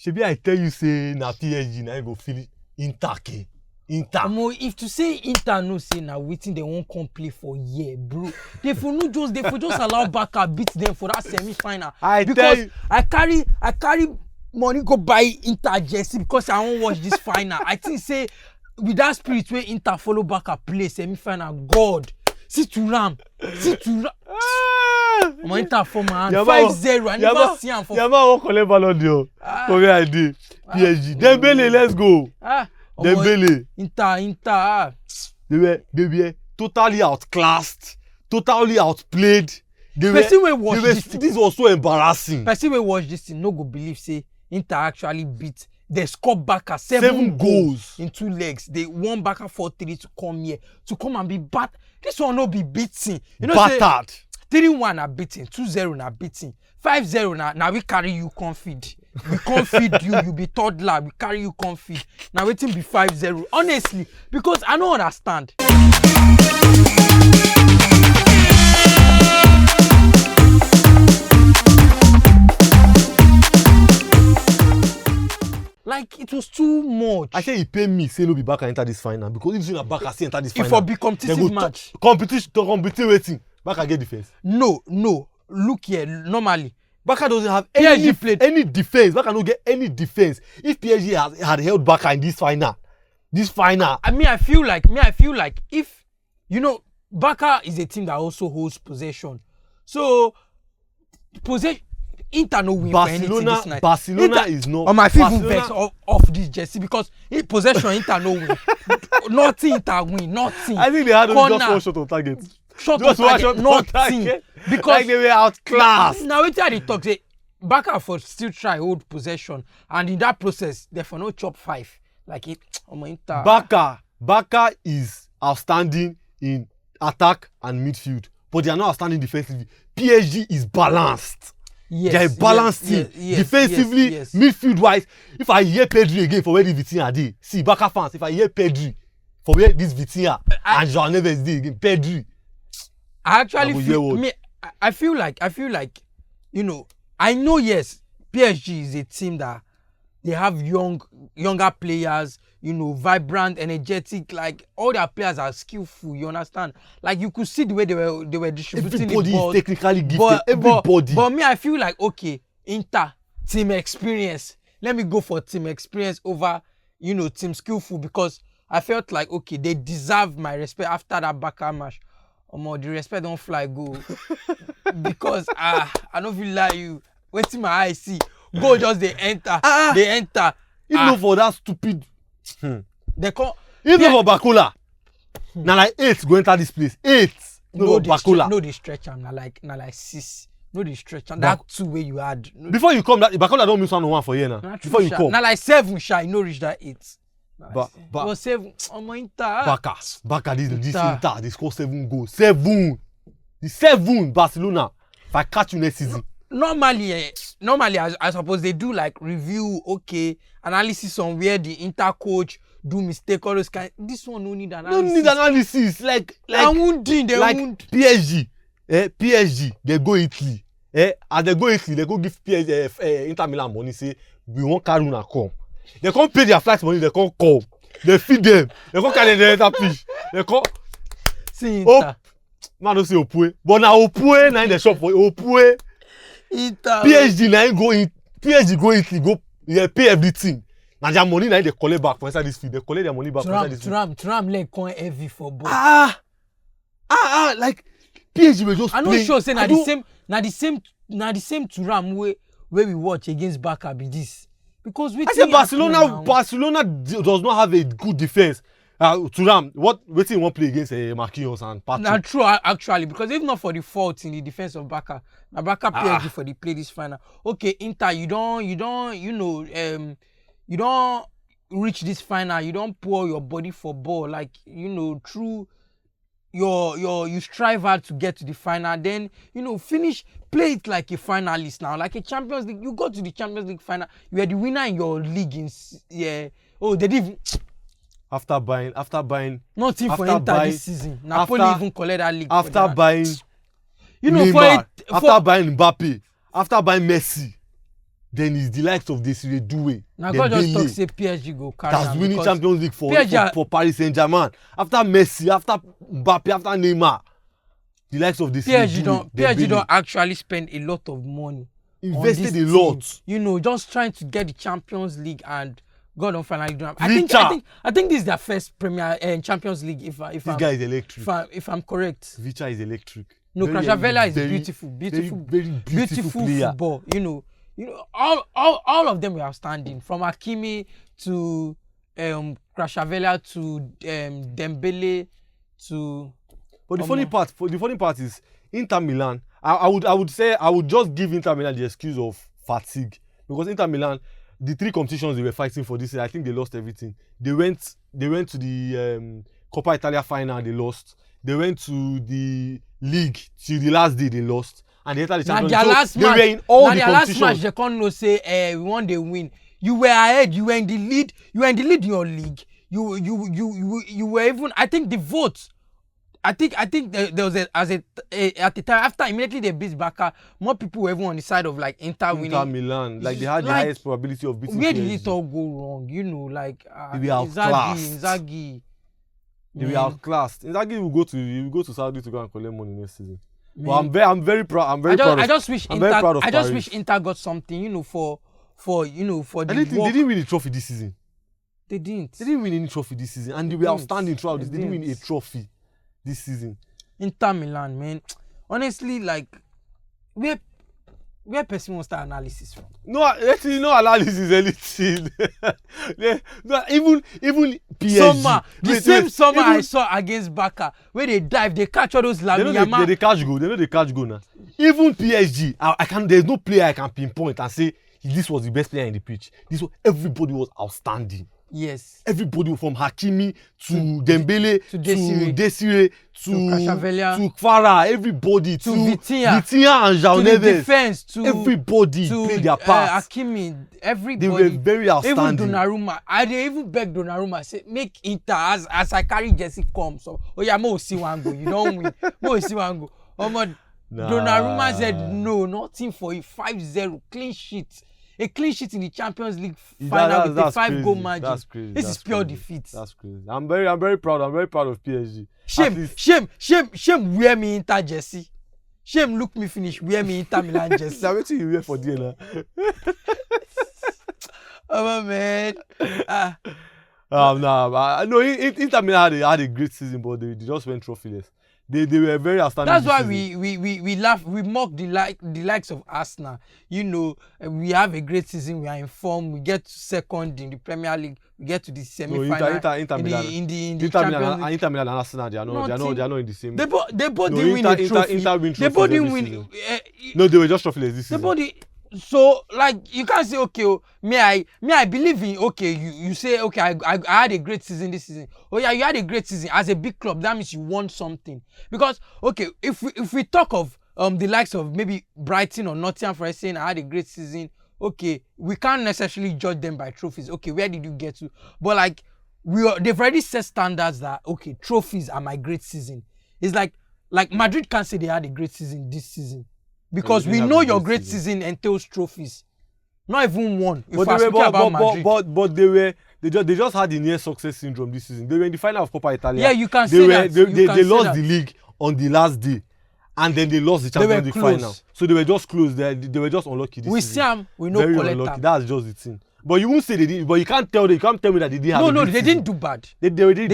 Shebi I tell you say na PSG na go finish Inter. If to say Inter no say na waiting they won't come play for year, bro. They for just allow Barca beat them for that semi-final. Because I carry money go buy Inter jersey because I won't watch this final. I think say with that spirit where Inter follow Barca play semi-final, God, see to Ram. My Inter for my hand 5-0. I never see him for. Yama won't collect Ballon d'Or. Come here, I did. PSG. Dembélé, let's go. Dembélé. Inter. They were totally outclassed, totally outplayed. This was so embarrassing. Person will watch this thing, no go believe say Inter actually beat. They scored Barca 7 goals in 2 legs. They won Barca 4-3 to come here, to come and be bad. This one no be beating. You know, battered. 3-1 are beating, 2-0 are beating, 5-0 now we carry you confid. We can't feed you, you be toddler, we carry you can't feed. Now waiting be 5-0. Honestly, because I don't understand. Like it was too much. I say he pay me, say no be Barca enter this final because if you not Barca say enter this final. If for be competitive match. Competitive waiting. Barca get defense. No. Look here, normally. Barca doesn't have any defense. Barca don't get any defense. If PSG had held Barca in this final. I feel like if Barca is a team that also holds possession. So Inter no win for anything this night. Barcelona is not. On my feet vex off this jersey because in possession Inter no win. Nothing Inter win. Nothing. I think they had only just one shot on target. Nothing. Because like they were outclassed. Now we tell the talk say Barca for still try hold possession and in that process they for no chop 5 like it. Inter. Barca is outstanding in attack and midfield, but they are not outstanding defensively. PSG is balanced. Yes, they are a balanced team. Defensively, midfield-wise. If I hear Pedri again for where the Vitinha dey, see Barca fans. If I hear Pedri for where this Vitinha and João Neves dey again, Pedri. I feel like I know yes, PSG is a team that they have younger players, vibrant, energetic, like all their players are skillful, you understand? Like you could see the way they were distributing everybody the ball. Is technically gifted. Everybody. But me, I feel like okay, Inter, team experience. Let me go for team experience over, team skillful because I felt like okay, they deserve my respect after that Barca match. The respect don't fly go because I don't feel like you. Waiting my eyes see. Go just they enter. They enter. If not for that stupid. They call. If not for Bakola. Now like 8 go enter this place. 8. No Bakola. No, they stretch am. Now like 6. No, they stretch am. That 2 way you had. Before you come, that Bakola don't miss 1-1 for here now. Before you come. Now like 7 shy. No reach that 8. But 7. Inter. Barca this Inter. They score 7 goals. 7. The 7 Barcelona. If I catch you next season. Normally, I suppose they do like review, analysis on where the Inter coach do mistake, all those kind. This one no need analysis. No need analysis. Like PSG. PSG, they go Italy. As they go Italy, they go give PSG, Inter Milan money. Say we want Karuna come. They can't pay their flight money. They can't come. They feed them. They can't carry the enter pitch. They can't. See Inter. Man don't say Opue, but now Opue now in the shop for Opue. Inter. PSG now go in. PSG go Italy go. They pay everything. Now their money now they collect back for inside this field. They collect their money back for inside this field. Turam leg coin heavy for both. Like PSG were just. I know sure say na the same Turam where we watch against Barca be this. Because we. I say Barcelona does not have a good defense. Turam, what waiting won't play against Marquinhos and Patrick? Not true actually, because if not for the fault in the defense of Barca, Barca PSG for the play this final. Okay, Inter, you don't reach this final. You don't pour your body for ball like through you strive hard to get to the final. Then play it like a finalist now, like a Champions League. You go to the Champions League final. You are the winner in your league. They didn't. After buying. Nothing for Inter this season. Napoli even collect that league. After buying. Neymar, after buying Mbappe, after buying Messi, then it's the likes of Désiré Doué. Now God just talk say PSG go carry That's am winning because Champions League for Paris Saint-Germain. After Messi, after Mbappe, after Neymar, the likes of Désiré Doué. PSG don't actually spend a lot of money. Invested a lot. You know, just trying to get the Champions League and God don't finally do it. I think this is their first Premier Champions League. If guy is electric. If I'm correct. Vicha is electric. No, Kvaratskhelia is beautiful player. football. You know, all of them were outstanding. From Hakimi to Kvaratskhelia to Dembélé to. But the funny part is Inter Milan. I would say I would just give Inter Milan the excuse of fatigue, because Inter Milan, the 3 competitions they were fighting for this year, I think they lost everything. They went to the Coppa Italia final, they lost. They went to the league till the last day, they lost, and they entered the Champions League. So they were in all the competitions. Last match they can't no say we won, they win. You were ahead. You were in the lead. You were in the lead in your league. You were even. I think the votes. I think there was at the time after immediately they beat Barca, more people were even on the side of like Inter winning. Inter Milan, like they had the highest probability of beating. Where PSG. did it all go wrong? You know, like they were outclassed. Inzaghi. They were outclassed. Inzaghi will go to Saudi to go and collect money next season. Man. But I'm very proud. I just wish Inter got something, you know, for the they didn't win a trophy this season. They didn't. They didn't win any trophy this season, and they were outstanding throughout this. They didn't win a trophy this season. Inter Milan, man. Honestly, like where person wants that analysis from? No, actually, no analysis anything. No, even PSG. The same I saw against Barca, where they dive, they catch all those Lamiyama. They catch goal. They know they catch goal now. Even PSG, I can. There's no player I can pinpoint and say this was the best player in the pitch. Everybody was outstanding. Yes. Everybody from Hakimi to Dembele to Désiré to Kvaratskhelia to Kvara, everybody to Vitinha and João Neves. The defense to everybody played their part. Hakimi, everybody. They were very outstanding. Even Donnarumma. I even beg Donnarumma say make Inter as I carry Jesse come. So mo see one go. You don't win. Mo see one go. Donnarumma said no, nothing for you. 5-0 clean sheet. A clean sheet in the Champions League final with a 5-goal margin. That's crazy. This is pure defeat. That's crazy. I'm very proud. I'm very proud of PSG. Shame wear me Inter jersey. Shame look me finish wear me Inter Milan jersey. That's what you wear for dinner. Oh man. No, Inter Milan had a great season, but they just went trophyless. They were very outstanding. That's why we laugh, we mock the likes of Arsenal. You know, we have a great season, we are in form, we get second in the Premier League, we get to the semi-final. Inter Milan. In the Inter Milan and Arsenal, they are not in the same. They both didn't win a trophy. Inter win they both didn't win. No, they were just trophyless this season. So like you can't say okay, I believe in okay. You say okay, I had a great season this season. Oh yeah, you had a great season as a big club. That means you won something. Because okay, if we talk of the likes of maybe Brighton or Nottingham Forest saying I had a great season, okay, we can't necessarily judge them by trophies. Okay, where did you get to? But like they've already set standards that okay, trophies are my great season. It's like Madrid can't say they had a great season this season. Because we know your great season entails trophies. Not even one. But they just had the near success syndrome this season. They were in the final of Coppa Italia. Yeah, you can say that. They lost the league on the last day. And then they lost the Champions League final. So they were just close. They were just unlucky this season. We see them, we know very unlucky. That's just the thing. But you won't say they did. But you can't tell me that they didn't have a good season. They didn't do bad. They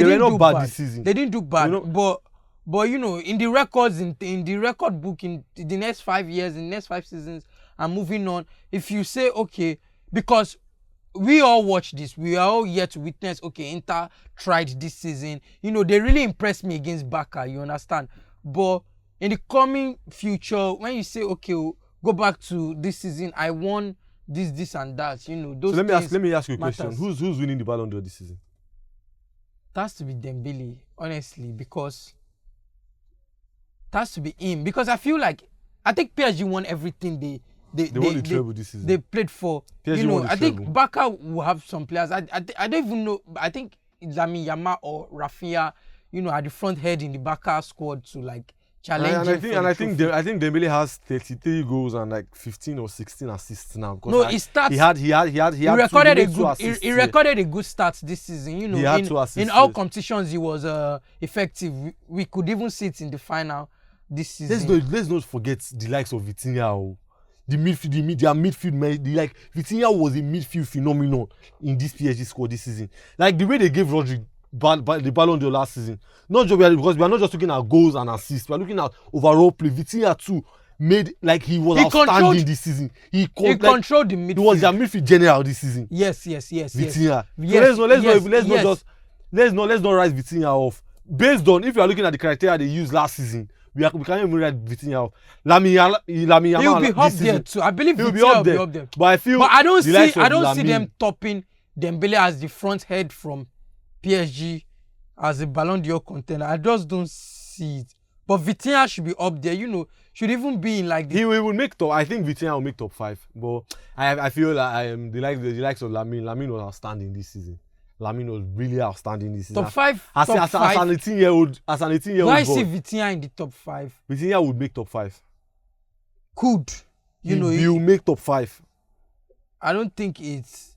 were not bad this season. They didn't do bad. But you know, in the records, in the record book, in the next 5 years, in the next 5 seasons, and moving on, if you say, okay, because we all watch this, we are all here to witness, okay, Inter tried this season. You know, they really impressed me against Barca, you understand? But in the coming future, when you say, okay, go back to this season, I won this and that, you know, those so let me ask you a question. matters. Who's winning the Ballon d'Or this season? It has to be Dembele, honestly, because it has to be him. Because I think PSG won everything they won the treble this season. They played for. PSG you know, won the I treble. think Barca will have some players. I don't even know. I think Lamine Yamal or Rafinha, you know, are the front head in the Barca squad to like challenging. I think Dembele has 33 goals and like 15 or 16 assists now. No, he starts. He had recorded a two good. assists, He recorded a good start this season. You know, He had two assists, in all yes. competitions, he was effective. We could even see it in the final this season. Let's not forget the likes of Vitinha. Oh. The midfield, their midfield, like Vitinha was a midfield phenomenon in this PSG squad this season. Like the way they gave Rodri the Ballon d'Or last season, not just because we are not just looking at goals and assists, we are looking at overall play. Vitinha too made like he was outstanding this season. He controlled the midfield. He was their midfield general this season. Yes. Vitinha. Yes. So let's not write Vitinha off based on if you are looking at the criteria they used last season. We can't even write Vitinha off. Lamine Yamal. He'll be up there too. I believe Vitinha will be up there. But I don't see them topping Dembele as the front head from PSG as a Ballon d'Or contender. I just don't see it. But Vitinha should be up there. You know, should even be in like. He will make top. I think Vitinha will make top 5. But I feel like the likes of Lamine was outstanding this season. Lamine was really outstanding this season. Top 5. As an 18-year-old. Why is Vitinha in the top 5? Vitinha would make top 5. Could. He will make top 5. I don't think it's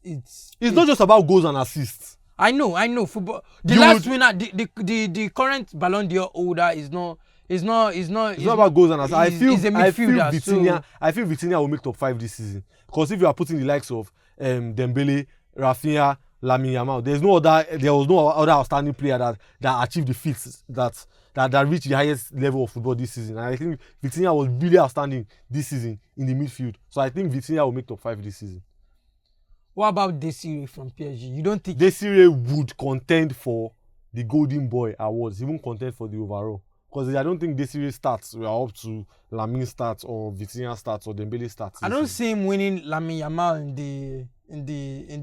not just about goals and assists. I know football. The last winner, the current Ballon d'Or holder is not about goals and assists. He's a midfielder. I feel Vitinha will make top 5 this season. Because if you are putting the likes of Dembele, Rafinha, Lamine Yamal, there was no other outstanding player that achieved the feats that reached the highest level of football this season. And I think Vitinha was really outstanding this season in the midfield. So I think Vitinha will make top 5 this season. What about Désiré from PSG? You don't think Désiré would contend for the Golden Boy awards, even contend for the overall? Because I don't think Désiré stats were up to Lamine stats or Vitinha stats or Dembele stats. I don't see him winning Lamine Yamal in the.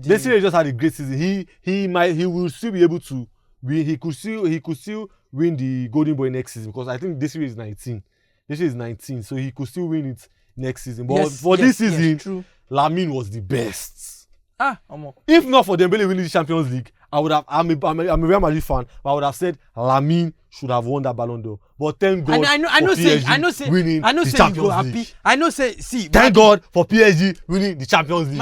Désiré just had a great season. He will still be able to win. He could still win the Golden Boy next season because I think Désiré is 19. Désiré is 19, so he could still win it next season. But this season, Lamine was the best. If not for Dembele winning the Champions League, I'm a Real Madrid fan, but I would have said Lamine should have won that Ballon d'Or. But thank God for PSG winning the Champions League. Thank God for PSG winning the Champions League.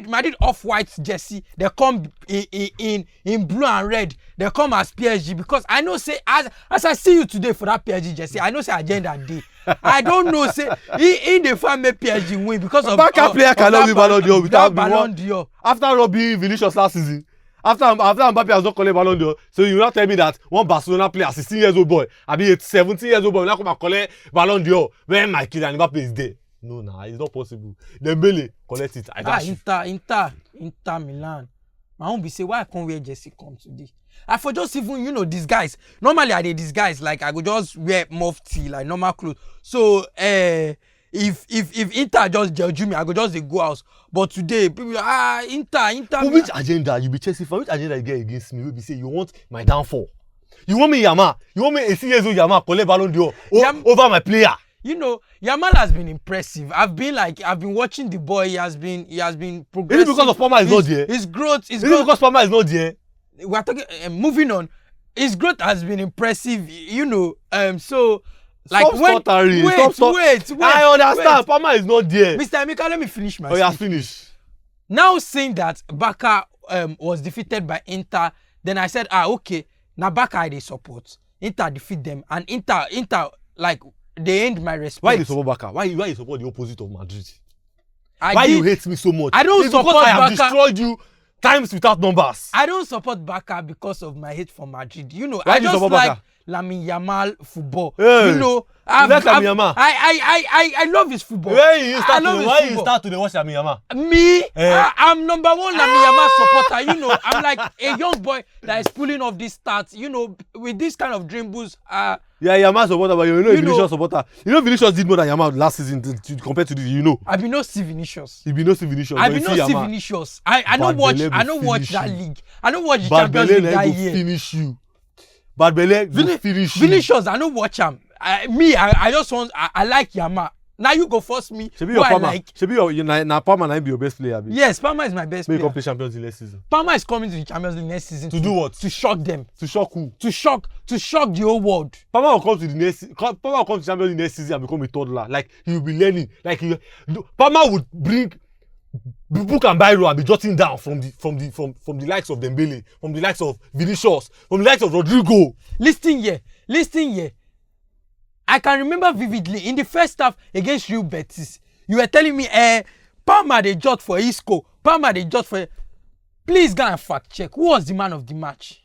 Madrid off-white jersey. They come in blue and red. They come as PSG because I know say as I see you today for that PSG jersey, I know say agenda day. I don't know say in the fan make PSG win because of backup player cannot win Ballon d'Or without Ballon d'Or. After robbing Vinicius last season. After Mbappe has not collected Ballon d'Or, so you not tell me that one Barcelona player, 16 years old boy, I mean 17 years old boy, will not come and collect Ballon d'Or when my kid and Mbappe is there. No, it's not possible. Dembele collect it. Inter Milan. My own be say why I can't wear jersey come today. I for just even disguise. Normally I dey disguise like I go just wear mufti like normal clothes. So if Inter just judge me, I go just go out. But today, people Inter. For which agenda you be Chelsea fan? Which agenda you get against me? We be say you want my downfall. You want me Yamal? You want me 18 years old Yamal collect Ballon d'Or over my player? Yamal has been impressive. I've been watching the boy. He has been progressing. Is it because of Palmer is not there? His growth. Is it because Palmer is not there? We are talking. Moving on. His growth has been impressive. So. Like wait. I understand. Palmer is not there. Mr. Emeka, let me finish my. Oh, yeah, finish. Now saying that Barca was defeated by Inter, then I said, okay, now Barca I dey support. Inter defeat them, and Inter like they end my respect. Why you support Barca? Why you support the opposite of Madrid? Why you hate me so much? I don't support Barca. I have destroyed you times without numbers. I don't support Barca because of my hate for Madrid. Why I do you just support like Barca? Lamine Yamal football. Hey, I love his football. Why you start to watch Lamine Yamal? Me? I'm number one Lamine Yamal supporter. I'm like a young boy that is pulling off these stats. With this kind of dribbles. Yeah, Yamal supporter, but Vinicius supporter. Vinicius did more than Yamal last season compared to this. I be no see Vinicius. I be no see Vinicius. I don't watch that league. I don't watch the Champions League that year. Finish you. Bad Belle will finish you. Vinicius, I don't watch him. I just want. I like Yamal. Now you go force me. Should be Who your I Palmer. like. Should be your now Palmer na be your best player. Abi. Yes, Palmer is my best May player. come play Champions League next season. Palmer is coming to the Champions League next season To do what? To shock them. To shock who? To shock the whole world. Palmer will come to the next. Palmer will come to Champions League next season and become a toddler. Like he will be learning. Like Palmer would bring book and biro and be jotting down from the likes of Dembele, from the likes of Vinicius, from the likes of Rodrigo. Listen here. I can remember vividly in the first half against Real Betis, you were telling me, Palmer they judge for Isco. Palmer they judge for. Please go and fact check. Who was the man of the match?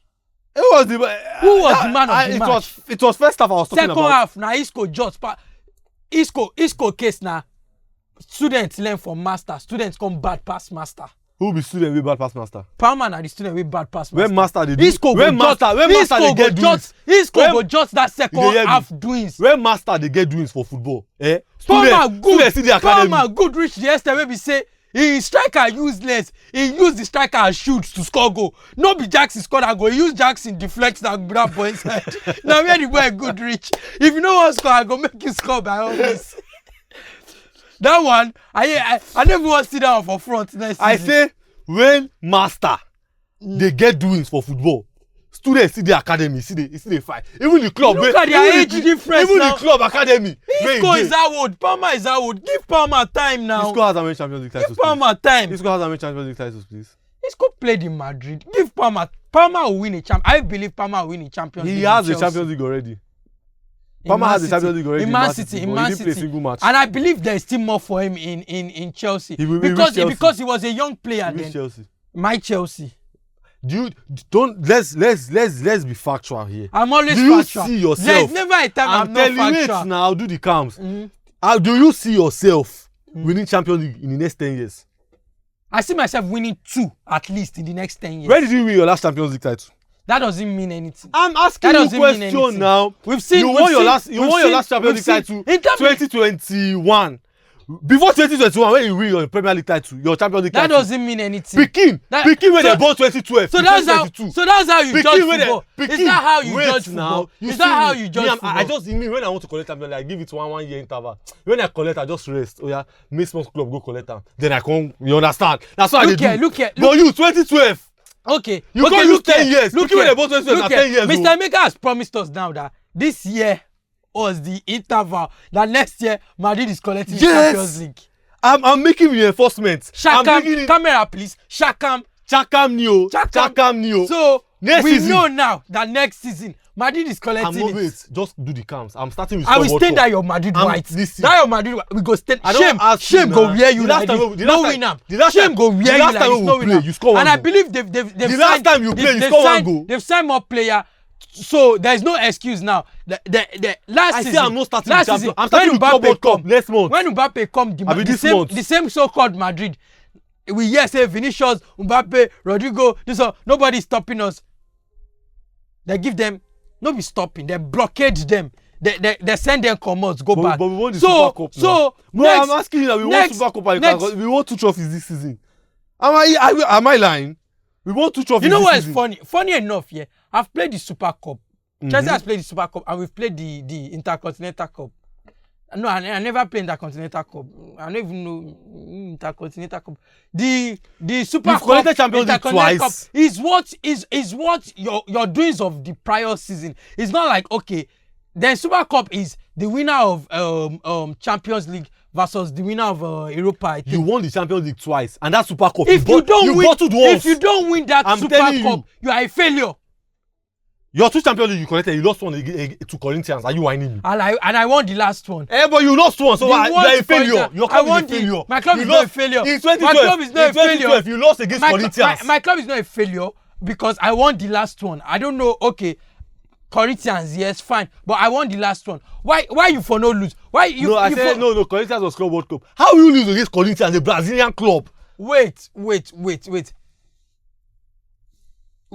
Who was the man of the match? It was first half I was talking about. Second half now Isco judge. Isco case now. Students learn from master. Students come bad past master. Who be student with bad pass master? Palmer na the student with bad pass master. When master they do. Isco when master they get doings. Isco go just that second half doings. When master they get doings for football. Palmer good. See the academy. Palmer good reach the extent where we say he striker useless. He use the striker as shoots to score goal. No be Jackson score that goal. He use Jackson deflect that grab boy inside. Now where the boy good reach. If you know what score, I go make you score by all means. That one, I never want to sit down for front next season. I say when master they get doings for football, students see the academy, see the fight. Even the club, look at their age difference even now. the club academy. Isco is out. Palmer is out. Give Palmer time now. Isco has how many Champions League titles? Give Palmer time. Isco has how many Champions League titles, please? Isco played in Madrid. Give Palmer. Palmer will win a champ. I believe Palmer will win a Champions League. He has the Champions League already. Palmer has the Champions League already in Man City. He didn't play a single match. And I believe there is still more for him in Chelsea. Because he was a young player then. Chelsea. My Chelsea. Let's be factual here. I'm always factual. factual. Do you see yourself? There's never a time I'm not factual. It now, do the cams. Do you see yourself winning Champions League in the next 10 years? I see myself winning 2 at least in the next 10 years. Where did you win your last Champions League title? That doesn't mean anything. I'm asking you a question now. You won your last Champions League title in 2021. Before 2021, when you win your Premier League title, your Champions League title. That doesn't mean anything. Pekin when they bought 2012. So that's how you judge football. Is that how you judge football? Is that how you judge football? I just mean when I want to collect Champions League, I give it 1 year interval. When I collect, I just rest. Oh yeah, make small club go collect them. Then I come. You understand? That's what I do. Look here. But you 2012. Okay. You can't use 10 years. Look when they bought 2012 10 years. Mr. Emeka has promised us now that this year was the interval. That next year Madrid is collecting the Champions League. I'm making reinforcements. Shakam, camera please. Shakam Neo. So next we season. know now that next season Madrid is collecting I'm not wait. Just do the cams. I'm starting with. I will stand that your Madrid white. That your Madrid white. We go stand. Shame go wear you like this. No win am. Shame go wear you like this. No win am. And I believe they've the last time you play, you score 1 goal. They've signed more player. So there's no excuse now. The last season. I say I'm not starting with Champions. I'm starting with World Cup next month. When Mbappe come, the same so-called Madrid, we hear say Vinicius, Mbappe, Rodrigo. This all nobody stopping us. They give them, no be stopping. They blockade them. They send them commodes, go back. But we want the Super Cup now. I'm asking you that we want Super Cup because we want 2 trophies this season. Am I lying? We want 2 trophies. You know what is funny? Funny enough, yeah. I've played the Super Cup. Chelsea has played the Super Cup, and we've played the Intercontinental Cup. No, I never played Intercontinental Cup. I don't even know Intercontinental Cup. The Super You've Cup, collected Champions League twice. Cup is what your doings of the prior season. It's not like okay, then Super Cup is the winner of Champions League versus the winner of Europa. I think. You won the Champions League twice, and that Super Cup. If you don't win that I'm Super Cup, you are a failure. Your 2 Champions League you collected, you lost one to Corinthians. Are you whining me? And I won the last one. But you lost one, so you are a failure. Your club is a failure. My club is not a failure. In 2012, you lost against Corinthians. My club is not a failure because I won the last one. I don't know. Okay, Corinthians, yes, fine, but I won the last one. Why you for no lose? Why you? No, I said no. Corinthians was Club World Cup. How will you lose against Corinthians, the Brazilian club? Wait. We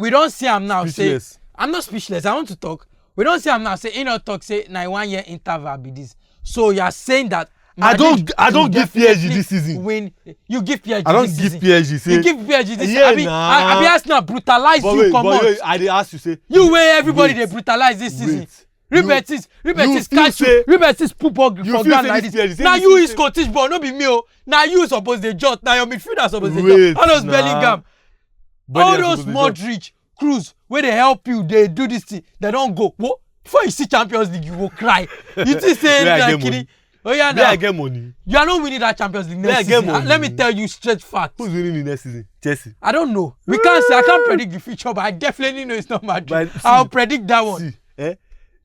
don't see him now. Speechless. Say I'm not speechless. I want to talk. We don't see him now. Say talk. Say 1 year interval be this. So you are saying that Madrid I don't give PSG this season. Win. You give PSG. I don't give PSG. Say, you give PSG this. Yeah, I be asking now brutalize you. But I ask you say. You way everybody they brutalize this season. Real Betis catch you. Real Betis poop for ground like this. Now you is Scottish ball, no be me. Now you supposed to jot. Now your midfielder supposed to jot. All those Bellingham, all those Modric, Cruz, where they help you, they do this thing. They don't go. What? Before you see Champions League, you will cry. You just say like kidding. Oh yeah, now I get money. You are not winning that Champions League next season. Let me tell you straight fact. Who's winning the next season? Chelsea. I don't know. We can't say. I can't predict the future, but I definitely know it's not Madrid. I'll predict that one. See,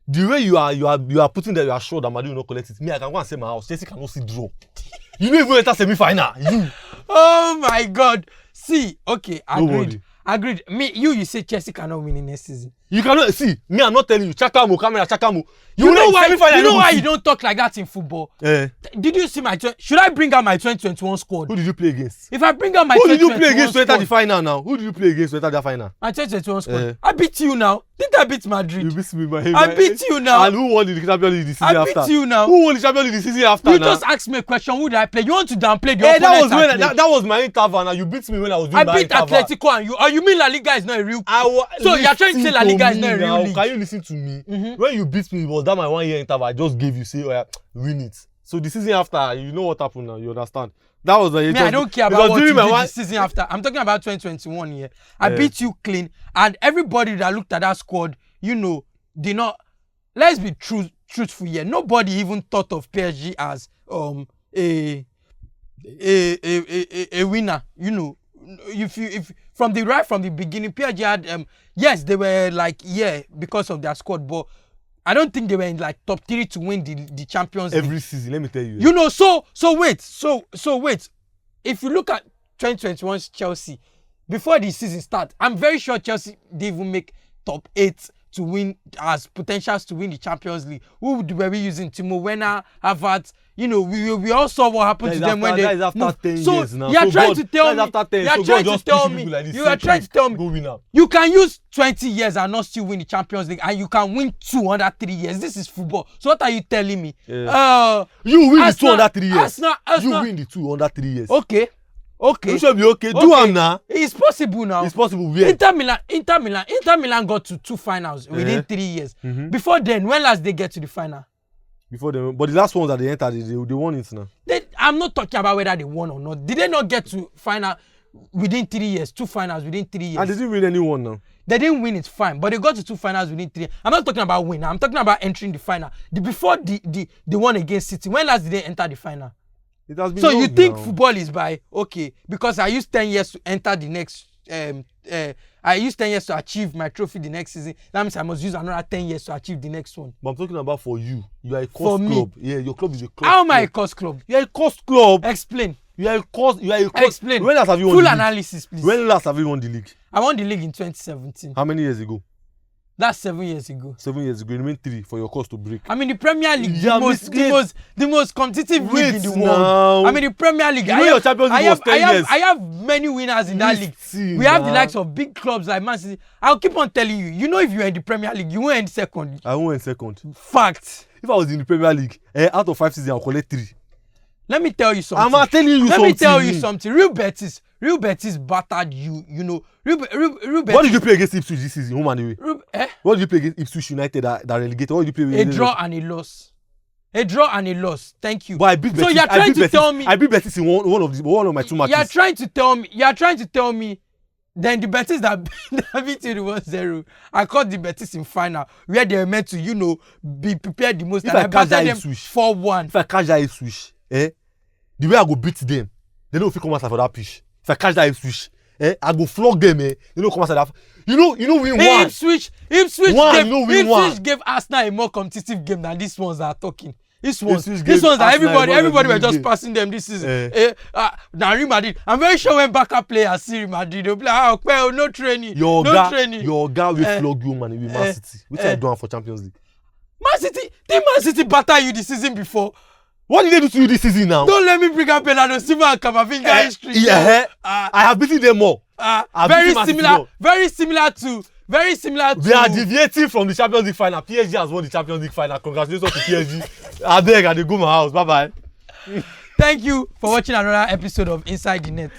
the way you are putting that you are sure that Madrid will not collect it. Me, I can go and say my house. Chelsea cannot see draw. You don't even enter semi-final. You. Oh my God. See, okay, agreed. Me, you say Chelsea cannot win in next season. You cannot see. Me, I'm not telling you. Chakamu. You know why you don't talk like that in football? Did you see should I bring out my 2021 squad? Who did you play against? If I bring out my 2021 Who did you play against to enter the final now? Who did you play against to enter the final? My 2021 squad. I beat you now. Didn't I beat Madrid? You beat me, I beat you now. And who won the Champions League the season after? I beat you now. Who won the Champions League the season after you now? Just asked me a question. Who did I play? You want to downplay the opponent? That was my interval. Now you beat me when I was doing my interval. I beat Atletico and you. Or you mean La Liga is not a real? So you're trying to say La Liga is not a real league? Can you listen to me? When you beat me, it was that my 1 year interval. I just gave you, say, oh yeah, win it. So the season after, you know what happened now. You understand? That was the. I don't care about what you did the season after. I'm talking about 2021 here. I beat you clean, and everybody that looked at that squad, you know, did not. Let's be truthful here. Nobody even thought of PSG as a winner. You know, if from the beginning, PSG had yes, they were like because of their squad, but I don't think they were in like top 3 to win the Champions League. Every season, let me tell you. You know, so wait. If you look at 2021's Chelsea, before the season starts, I'm very sure Chelsea didn't even make top 8 to win as potentials to win the Champions League. Who were we using? Timo Werner, Havertz. You know, we all saw what happened to them when they. That is after 10 years now. You are trying to tell me. You are trying to tell me. You can use 20 years and not still win the Champions League, and you can win 2 under 3 years. This is football. So what are you telling me? You win the 2 under 3 years. You win the 2 under 3 years. Okay. You should be okay. Do am now. It's possible now. It's possible. Where? Inter Milan got to 2 finals within 3 years. Before then, when last they get to the final? Before them, but the last ones that they entered, they won it now. I'm not talking about whether they won or not. Did they not get to final within 3 years? 2 finals within 3 years. And they didn't win any one now. They didn't win it, fine, but they got to 2 finals within 3 years. I'm not talking about winning. I'm talking about entering the final. Before the one against City, when last did they enter the final? It has been so you think now. Football is by because I used 10 years to enter the next I used 10 years to achieve my trophy the next season. That means I must use another 10 years to achieve the next one. But I'm talking about for you. You are a cost club. Yeah, your club is a cost How am I a cost club? You are a cost club. Explain. You are a cost. Explain. When last have you won Full the league? analysis, please. When last have you won the league? I won the league in 2017. How many years ago? That's 7 years ago. 7 years ago. You remain 3 for your cost to break. I mean the Premier League, the most competitive league in the world. I mean the Premier League. Your Champions League was 10 years. I have many winners in that league. We have the likes of big clubs like Man City. I'll keep on telling you. You know, if you are in the Premier League, you won't end second. I won't end second. Fact. If I was in the Premier League, out of 5 seasons, I'll collect 3. Let me tell you something. I'm telling you something. Let me tell you something. Real Betis battered you. You know, Real Betis. What did you play against Ipswich this season? Home and away. What did you play against Ipswich United that relegated? What did you play with? A draw and a loss. A draw and a loss. Thank you. But I beat Betis. So you're trying to tell me. I beat Betis in one of my 2 matches. You're trying to tell me. Then the Betis that beat you 1-0. I caught the Betis in final where they were meant to, you know, be prepared the most. If and I catch that 4-1. If I catch that Ipswich, the way I go beat them, they don't feel come outside for that pitch. If I catch that Ipswich, I go flog them, they don't come outside that. You know, win one. Ipswich gave Arsenal a more competitive game than these ones that are talking. These ones that everybody were just passing them this season. Now Real Madrid, I'm very sure when backup players see Real Madrid, they'll be like, no training. Your guy will flog you, man, with Man City. Which I do for Champions League. Man City batter you the season before. What did they do to you this season now? Don't let me bring up Bernardo Silva and Camavinga history. I have beaten them all. Very similar to. They are deviating from the Champions League final. PSG has won the Champions League final. Congratulations to PSG. I beg, I go my house. Bye bye. Thank you for watching another episode of Inside the Net.